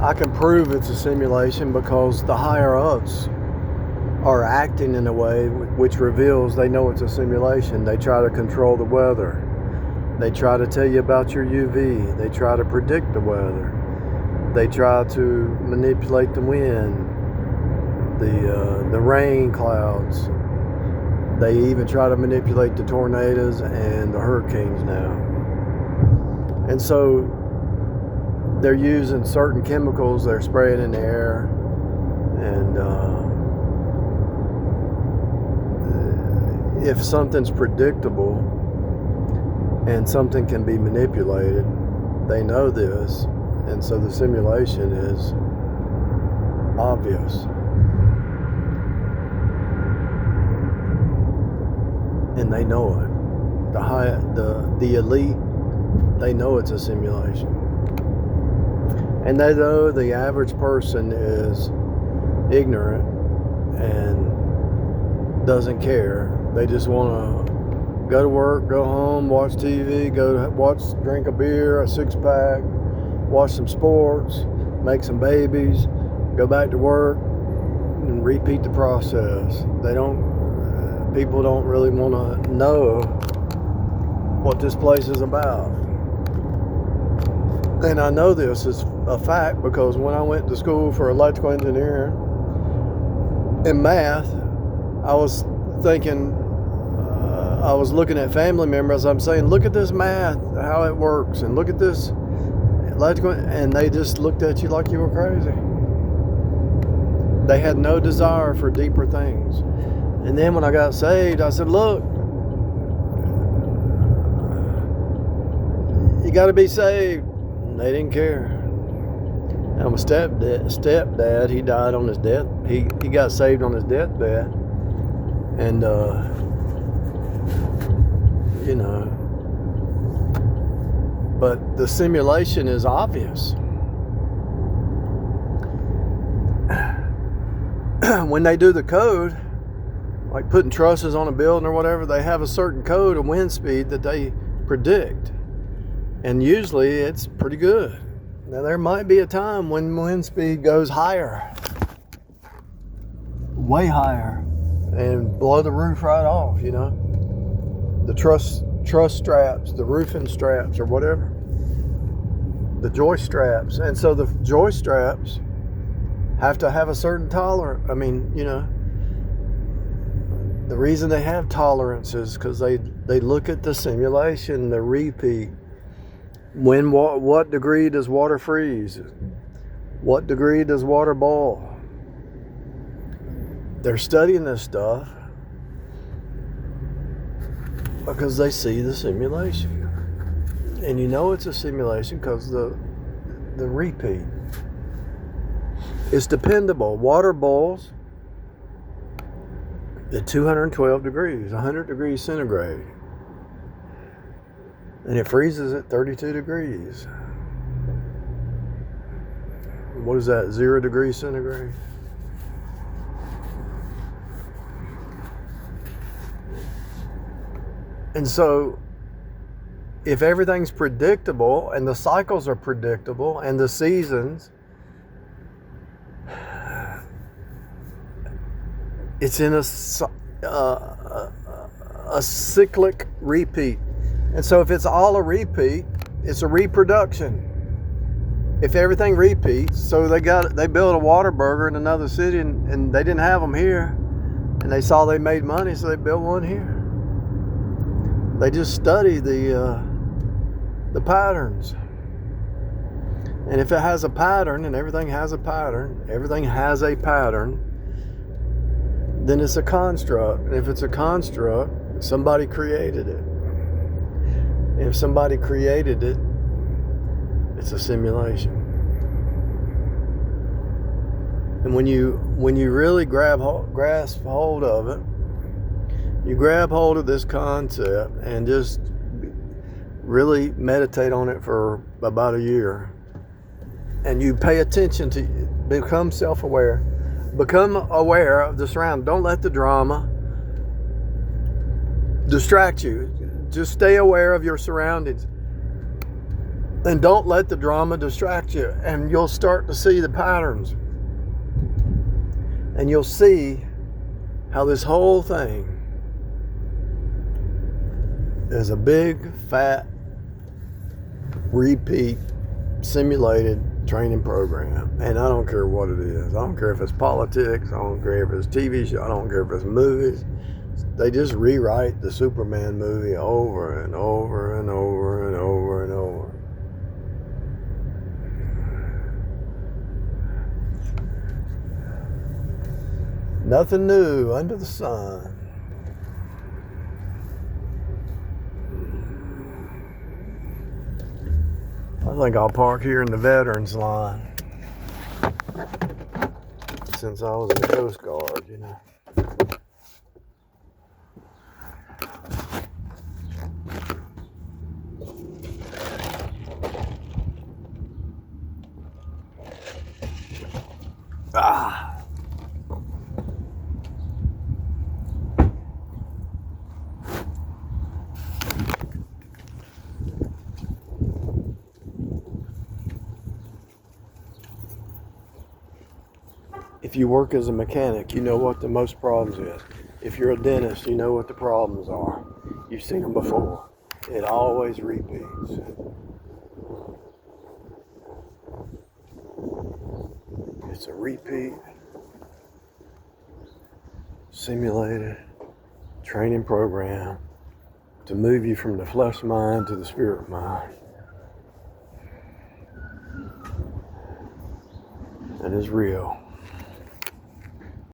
I can prove it's a simulation because the higher ups are acting in a way which reveals they know it's a simulation. They try to control the weather. They try to tell you about your UV. They try to predict the weather. They try to manipulate the wind, the rain clouds. They even try to manipulate the tornadoes and the hurricanes now. And so they're using certain chemicals they're spraying in the air, and if something's predictable and something can be manipulated, they know this, and so the simulation is obvious. And they know it. The elite, they know it's a simulation. And they know the average person is ignorant and doesn't care. They just want to go to work, go home, watch TV, drink a beer, a 6-pack, watch some sports, make some babies, go back to work, and repeat the process. People don't really want to know what this place is about. And I know this is a fact because when I went to school for electrical engineering and math, I was thinking, I was looking at family members. I'm saying, look at this math, how it works, and look at this electrical, and they just looked at you like you were crazy. They had no desire for deeper things. And then when I got saved, I said, look, you got to be saved. And they didn't care. Now my stepdad, he died on his death. He got saved on his deathbed. And, but the simulation is obvious. When they do the code, like putting trusses on a building or whatever, they have a certain code of wind speed that they predict. And usually it's pretty good. Now there might be a time when wind speed goes higher, way higher, and blow the roof right off, The truss straps, the roofing straps or whatever. The joist straps. And so the joist straps have to have a certain tolerance. The reason they have tolerance is because they look at the simulation, the repeat. What degree does water freeze? What degree does water boil? They're studying this stuff because they see the simulation. And it's a simulation because the repeat. It's dependable. Water boils at 212 degrees, 100 degrees centigrade. And it freezes at 32 degrees. What is that, 0 degrees centigrade? And so, if everything's predictable and the cycles are predictable and the seasons, it's in a cyclic repeat. And so if it's all a repeat, it's a reproduction. If everything repeats, so they built a Whataburger in another city and they didn't have them here, and they saw they made money, so they built one here. They just study the patterns. And if it has a pattern, and everything has a pattern, then it's a construct. And if it's a construct, somebody created it. And if somebody created it, it's a simulation. And when you really grasp hold of it, you grab hold of this concept and just really meditate on it for about a year. And you pay attention to, become self-aware. Become aware of the surroundings. Don't let the drama distract you. Just stay aware of your surroundings. And don't let the drama distract you, and you'll start to see the patterns. And you'll see how this whole thing is a big, fat, repeat, simulated training program. And I don't care what it is. I don't care if it's politics. I don't care if it's TV show. I don't care if it's movies. They just rewrite the Superman movie over and over and over and over and over. Nothing new under the sun. I think I'll park here in the veterans line. Since I was in the Coast Guard, you know. Ah. If you work as a mechanic, you know what the most problems is. If you're a dentist, you know what the problems are. You've seen them before. It always repeats. It's a repeat, simulated training program to move you from the flesh mind to the spirit mind. And it's real.